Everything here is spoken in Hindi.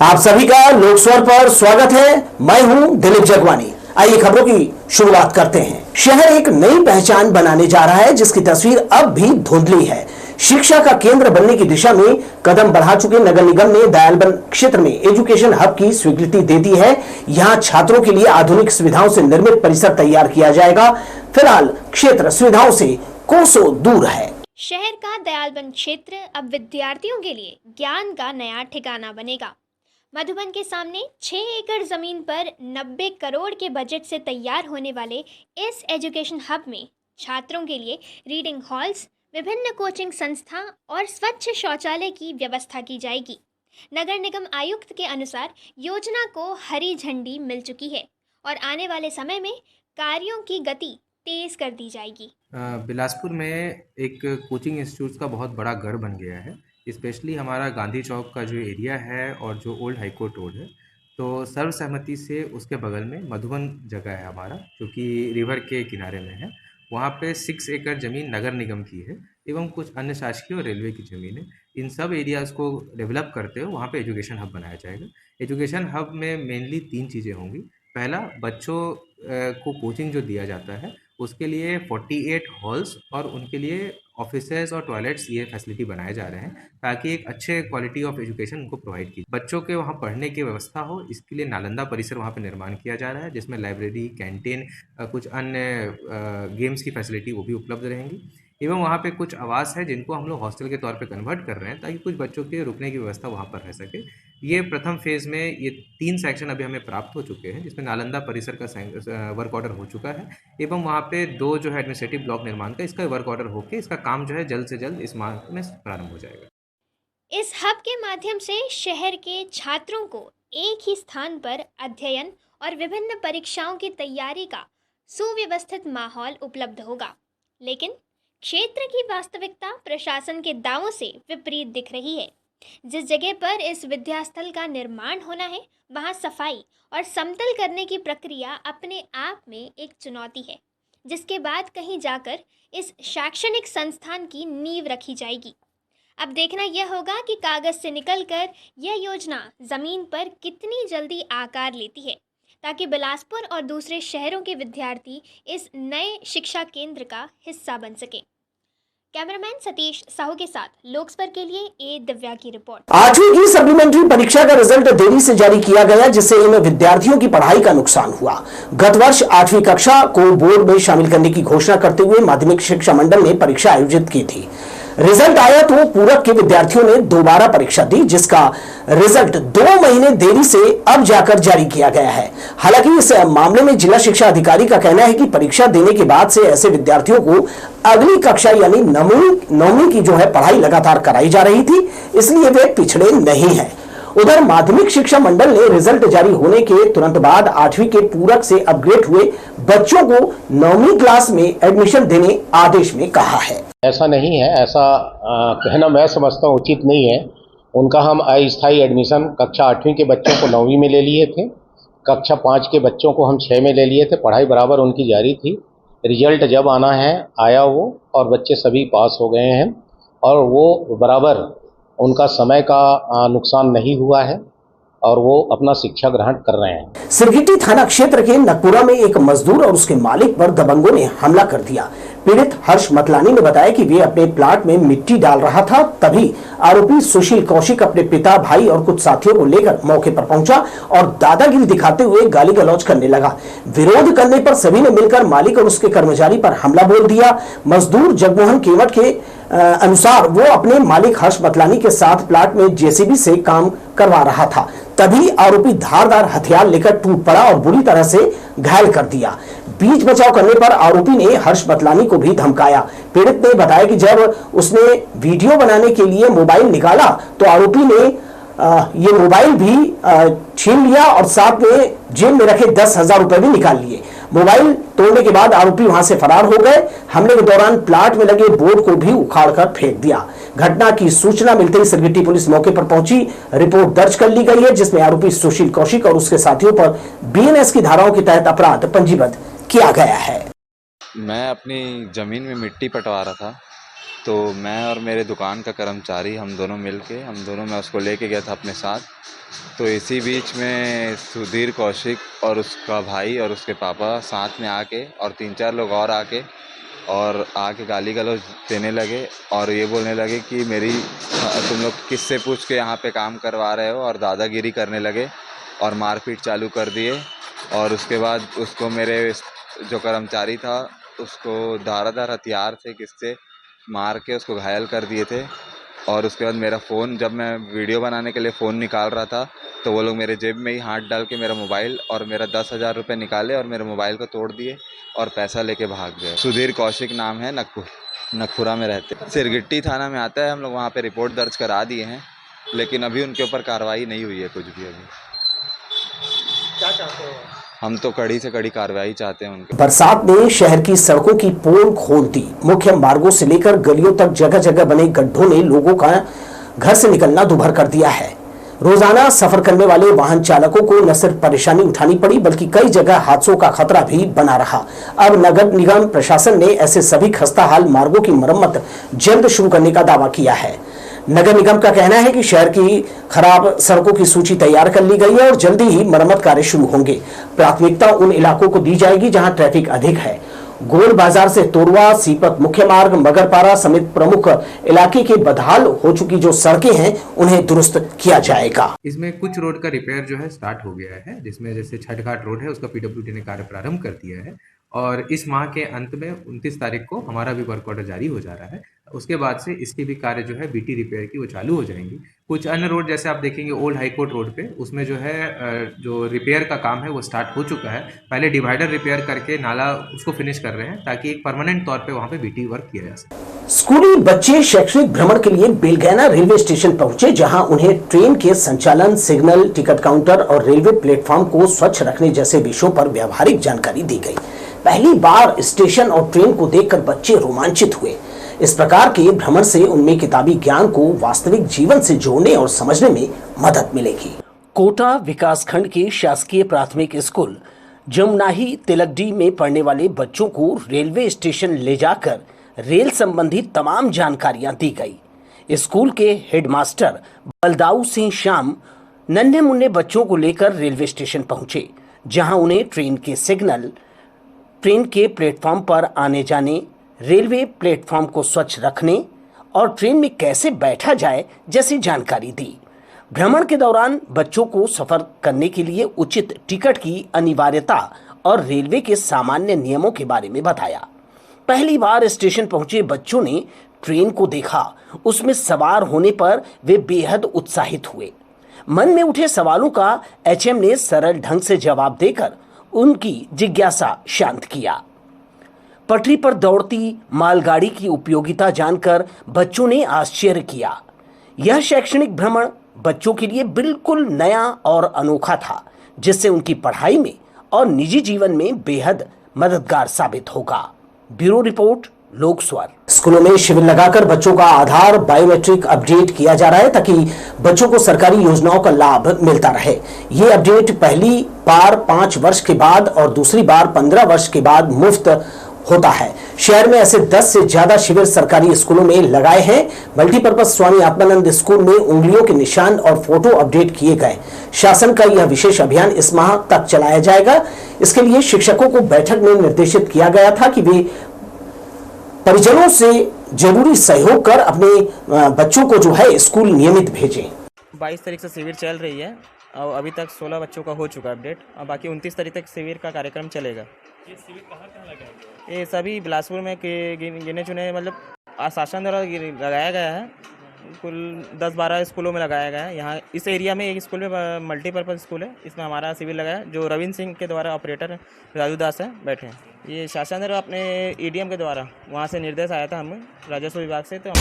आप सभी का लोकस्वर पर स्वागत है। मैं हूं दिलीप जगवानी। आइए खबरों की शुरुआत करते हैं। शहर एक नई पहचान बनाने जा रहा है, जिसकी तस्वीर अब भी धुंधली है। शिक्षा का केंद्र बनने की दिशा में कदम बढ़ा चुके नगर निगम ने दयालबंद क्षेत्र में एजुकेशन हब की स्वीकृति दे दी है। यहां छात्रों के लिए आधुनिक सुविधाओं से निर्मित परिसर तैयार किया जाएगा। फिलहाल क्षेत्र सुविधाओं से कोसों दूर है। शहर का दयालबंद क्षेत्र अब विद्यार्थियों के लिए ज्ञान का नया ठिकाना बनेगा। मधुबन के सामने 6 एकड़ जमीन पर 90 करोड़ के बजट से तैयार होने वाले इस एजुकेशन हब में छात्रों के लिए रीडिंग हॉल्स, विभिन्न कोचिंग संस्था और स्वच्छ शौचालय की व्यवस्था की जाएगी। नगर निगम आयुक्त के अनुसार योजना को हरी झंडी मिल चुकी है और आने वाले समय में कार्यों की गति तेज कर दी जाएगी। बिलासपुर में एक कोचिंग इंस्टीट्यूट का बहुत बड़ा गढ़ बन गया है। स्पेशली हमारा गांधी चौक का जो एरिया है और जो ओल्ड हाईकोर्ट रोड है, तो सर्वसहमति से उसके बगल में मधुबन जगह है हमारा, जो कि रिवर के किनारे में है। वहाँ पे 6 एकड़ ज़मीन नगर निगम की है एवं कुछ अन्य शासकीय और रेलवे की ज़मीन है। इन सब एरियाज़ को डेवलप करते हुए वहाँ पे एजुकेशन हब बनाया जाएगा। एजुकेशन हब में मेनली 3 चीज़ें होंगी। पहला, बच्चों को कोचिंग जो दिया जाता है उसके लिए 48 हॉल्स और उनके लिए ऑफिसेज और टॉयलेट्स, ये फैसिलिटी बनाए जा रहे हैं ताकि एक अच्छे क्वालिटी ऑफ एजुकेशन उनको प्रोवाइड की बच्चों के वहाँ पढ़ने की व्यवस्था हो। इसके लिए नालंदा परिसर वहाँ पे निर्माण किया जा रहा है, जिसमें लाइब्रेरी, कैंटीन, कुछ अन्य गेम्स की फैसिलिटी वो भी उपलब्ध रहेंगी। एवं वहाँ पे कुछ आवास है जिनको हम लोग हॉस्टल के तौर पे कन्वर्ट कर रहे हैं ताकि कुछ बच्चों के रुकने की व्यवस्था वहाँ पर रह सके। ये प्रथम फेज़ में ये 3 सेक्शन अभी हमें प्राप्त हो चुके हैं, जिसमें नालंदा परिसर का वर्क ऑर्डर हो चुका है एवं वहाँ पे 2 जो है एडमिनिस्ट्रेटिव ब्लॉक निर्माण का इसका वर्क ऑर्डर होकर इसका काम जो है जल्द से जल्द इस माह में प्रारंभ हो जाएगा। इस हब के माध्यम से शहर के छात्रों को एक ही स्थान पर अध्ययन और विभिन्न परीक्षाओं की तैयारी का सुव्यवस्थित माहौल उपलब्ध होगा। लेकिन क्षेत्र की वास्तविकता प्रशासन के दावों से विपरीत दिख रही है। जिस जगह पर इस विद्यास्थल का निर्माण होना है, वहां सफाई और समतल करने की प्रक्रिया अपने आप में एक चुनौती है, जिसके बाद कहीं जाकर इस शैक्षणिक संस्थान की नींव रखी जाएगी। अब देखना यह होगा कि कागज से निकलकर यह योजना जमीन पर कितनी जल्दी आकार लेती है, ताकि बिलासपुर और दूसरे शहरों के विद्यार्थी इस नए शिक्षा केंद्र का हिस्सा बन सके। कैमरामैन सतीश साहू के साथ लोकस्वर के लिए ए दिव्या की रिपोर्ट। 8वीं की सप्लीमेंट्री परीक्षा का रिजल्ट देरी से जारी किया गया, जिससे इन विद्यार्थियों की पढ़ाई का नुकसान हुआ। गत वर्ष 8वीं कक्षा को बोर्ड में शामिल करने की घोषणा करते हुए माध्यमिक शिक्षा मंडल ने परीक्षा आयोजित की थी। रिजल्ट आया तो पूरक के विद्यार्थियों ने दोबारा परीक्षा दी, जिसका रिजल्ट 2 महीने देरी से अब जाकर जारी किया गया है। हालांकि इस मामले में जिला शिक्षा अधिकारी का कहना है कि परीक्षा देने के बाद से ऐसे विद्यार्थियों को अगली कक्षा यानी 9वीं की जो है पढ़ाई लगातार कराई जा रही थी, इसलिए वे पिछड़े नहीं हैं। उधर माध्यमिक शिक्षा मंडल ने रिजल्ट जारी होने के तुरंत बाद 8वीं के पूरक से अपग्रेड हुए बच्चों को 9वीं क्लास में एडमिशन देने आदेश में कहा है। ऐसा नहीं है, ऐसा कहना मैं समझता हूँ उचित नहीं है। उनका हम अस्थायी एडमिशन कक्षा 8वीं के बच्चों को 9वीं में ले लिए थे, कक्षा 5 के बच्चों को हम 6 में ले लिए थे। पढ़ाई बराबर उनकी जारी थी। रिजल्ट जब आना है आया वो, और बच्चे सभी पास हो गए हैं और वो बराबर उनका समय का नुकसान नहीं हुआ है और वो अपना शिक्षा ग्रहण कर रहे हैं। सिरगिट्टी थाना क्षेत्र के नकपुरा में एक मजदूर और उसके मालिक पर दबंगों ने हमला कर दिया। पीड़ित हर्ष मतलानी ने बताया कि वे अपने प्लाट में मिट्टी डाल रहा था, तभी आरोपी सुशील कौशिक अपने पिता, भाई और कुछ साथियों को लेकर मौके पर पहुंचा और दादागिरी दिखाते हुए गाली गलौज करने लगा। विरोध करने पर सभी ने मिलकर मालिक और उसके कर्मचारी पर हमला बोल दिया। मजदूर जगमोहन केवट के अनुसार वो अपने मालिक हर्ष मतलानी के साथ प्लाट में जेसीबी से काम करवा रहा था, तभी आरोपी धारदार हथियार लेकर टूट पड़ा और बुरी तरह से घायल कर दिया। बीच बचाव करने पर आरोपी ने हर्ष मतलानी को भी धमकाया। पीड़ित ने बताया कि जब उसने वीडियो बनाने के लिए मोबाइल निकाला तो आरोपी ने ये मोबाइल भी छीन लिया और साथ में जेब में रखे 10,000 रुपए भी निकाल लिए। मोबाइल तोड़ने के बाद आरोपी वहां से फरार हो गए। हमले के दौरान प्लाट में लगे बोर्ड को भी उखाड़कर फेंक दिया। घटना की सूचना मिलते ही सिरगिट्टी पुलिस मौके पर पहुंची। रिपोर्ट दर्ज कर ली गई है, जिसमें आरोपी सुशील कौशिक और उसके साथियों पर बीएनएस की धाराओं के तहत अपराध पंजीबद्ध किया गया है। मैं अपनी जमीन में मिट्टी पटवा रहा था तो मैं और मेरे दुकान का कर्मचारी हम दोनों मैं उसको लेके गया था अपने साथ। तो इसी बीच में सुधीर कौशिक और उसका भाई और उसके पापा साथ में आके और 3-4 लोग और आके गाली गलौज देने लगे और ये बोलने लगे कि तुम लोग किससे पूछ के यहाँ पे काम करवा रहे हो, और दादागिरी करने लगे और मारपीट चालू कर दिए। और उसके बाद उसको मेरे जो कर्मचारी था उसको धारादार हथियार से किससे मार के उसको घायल कर दिए थे। और उसके बाद मेरा फ़ोन, जब मैं वीडियो बनाने के लिए फ़ोन निकाल रहा था तो वो लोग मेरे जेब में ही हाथ डाल के मेरा मोबाइल और मेरा 10,000 रुपये निकाले और मेरे मोबाइल को तोड़ दिए और पैसा लेके भाग गए। सुधीर कौशिक नाम है, नगपुरा में रहते, सिरगिट्टी थाना में आता है। हम लोग वहाँ पे रिपोर्ट दर्ज करा दिए हैं, लेकिन अभी उनके ऊपर कार्रवाई नहीं हुई है कुछ भी। अभी क्या चाहते हो? हम तो कड़ी से कड़ी कार्रवाई चाहते हैं उनके। बरसात ने शहर की सड़कों की पोल खोल दी। मुख्य मार्गों से लेकर गलियों तक जगह जगह बने गड्ढों ने लोगों का घर से निकलना दूभर कर दिया है। रोजाना सफर करने वाले वाहन चालकों को न सिर्फ परेशानी उठानी पड़ी बल्कि कई जगह हादसों का खतरा भी बना रहा। अब नगर निगम प्रशासन ने ऐसे सभी खस्ताहाल मार्गों की मरम्मत जल्द शुरू करने का दावा किया है। नगर निगम का कहना है कि शहर की खराब सड़कों की सूची तैयार कर ली गई है और जल्दी ही मरम्मत कार्य शुरू होंगे। प्राथमिकता उन इलाकों को दी जाएगी जहां ट्रैफिक अधिक है। गोल बाजार से तोरवा, सीपत मुख्य मार्ग, मगरपारा समेत प्रमुख इलाके के बदहाल हो चुकी जो सड़कें हैं उन्हें दुरुस्त किया जाएगा। इसमें कुछ रोड का रिपेयर जो है स्टार्ट हो गया है, जिसमें जैसे छठघाट रोड है उसका पीडब्ल्यूडी ने कार्य प्रारंभ कर दिया है और इस माह के अंत में 29 तारीख को हमारा भी वर्क ऑर्डर जारी हो जा रहा है। उसके बाद से इसकी भी कार्य जो है बीटी रिपेयर की वो चालू हो जाएंगी। कुछ अन्य रोड जैसे आप देखेंगे ओल्ड हाईकोर्ट रोड पे, उसमें जो है जो रिपेयर का काम है वो स्टार्ट हो चुका है। पहले डिवाइडर रिपेयर करके नाला उसको फिनिश कर रहे हैं ताकि एक परमानेंट तौर पे वहाँ पे बीटी वर्क किया जा सके। स्कूली बच्चे शैक्षणिक भ्रमण के लिए बेलगैना रेलवे स्टेशन पहुंचे, जहां उन्हें ट्रेन के संचालन, सिग्नल, टिकट काउंटर और रेलवे प्लेटफॉर्म को स्वच्छ रखने जैसे विषयों पर व्यावहारिक जानकारी दी गई। पहली बार स्टेशन और ट्रेन को देखकर बच्चे रोमांचित हुए। इस प्रकार के भ्रमण से उनमें किताबी ज्ञान को वास्तविक जीवन से जोड़ने और समझने में मदद मिलेगी। कोटा विकासखंड के शासकीय प्राथमिक स्कूल जमुनाही तिलकडी में पढ़ने वाले बच्चों को रेलवे स्टेशन ले जाकर रेल संबंधी तमाम जानकारियां दी गई। स्कूल के हेडमास्टर बलदाऊ सिंह श्याम नन्हे मुन्ने बच्चों को लेकर रेलवे स्टेशन पहुंचे, जहां उन्हें ट्रेन के सिग्नल, ट्रेन के प्लेटफॉर्म पर आने जाने, रेलवे प्लेटफॉर्म को स्वच्छ रखने और ट्रेन में कैसे बैठा जाए जैसी जानकारी दी। भ्रमण के दौरान बच्चों को सफर करने के लिए उचित टिकट की अनिवार्यता और रेलवे के सामान्य नियमों के बारे में बताया। पहली बार स्टेशन पहुंचे बच्चों ने ट्रेन को देखा, उसमें सवार होने पर वे बेहद उत्साहित हुए। मन में उठे सवालों का एचएम ने सरल ढंग से जवाब देकर उनकी जिज्ञासा शांत किया। पटरी पर दौड़ती मालगाड़ी की उपयोगिता जानकर बच्चों ने आश्चर्य किया। यह शैक्षणिक भ्रमण बच्चों के लिए बिल्कुल नया और अनोखा था, जिससे उनकी पढ़ाई में और निजी जीवन में बेहद मददगार साबित होगा। ब्यूरो रिपोर्ट, लोक स्वर। स्कूलों में शिविर लगाकर बच्चों का आधार बायोमेट्रिक अपडेट किया जा रहा है ताकि बच्चों को सरकारी योजनाओं का लाभ मिलता रहे। ये अपडेट पहली बार 5 वर्ष के बाद और दूसरी बार 15 वर्ष के बाद मुफ्त होता है। शहर में ऐसे 10 से ज्यादा शिविर सरकारी स्कूलों में लगाए हैं। मल्टीपर्पज स्वामी आत्मानंद स्कूल में उंगलियों के निशान और फोटो अपडेट किए गए। शासन का यह विशेष अभियान इस माह तक चलाया जाएगा। इसके लिए शिक्षकों को बैठक में निर्देशित किया गया था कि वे परिजनों से जरूरी सहयोग कर अपने बच्चों को जो है स्कूल नियमित भेजें। 22 तारीख से शिविर चल रही है और अभी तक 16 बच्चों का हो चुका है अपडेट और बाकी 29 तारीख तक शिविर का कार्यक्रम चलेगा। ये शिविर कहाँ लगाया गया? ये सभी बिलासपुर में गिने चुने मतलब शासन द्वारा लगाया गया है। कुल 10-12 स्कूलों में लगाया गया है। यहाँ इस एरिया में एक स्कूल में मल्टीपर्पज़ स्कूल है, इसमें हमारा शिविर लगा है जो रविंद्र सिंह के द्वारा ऑपरेटर राजू दास है बैठे हैं। ये शासन द्वारा अपने ईडीएम के द्वारा वहाँ से निर्देश आया था हमें राजस्व विभाग से, तो हम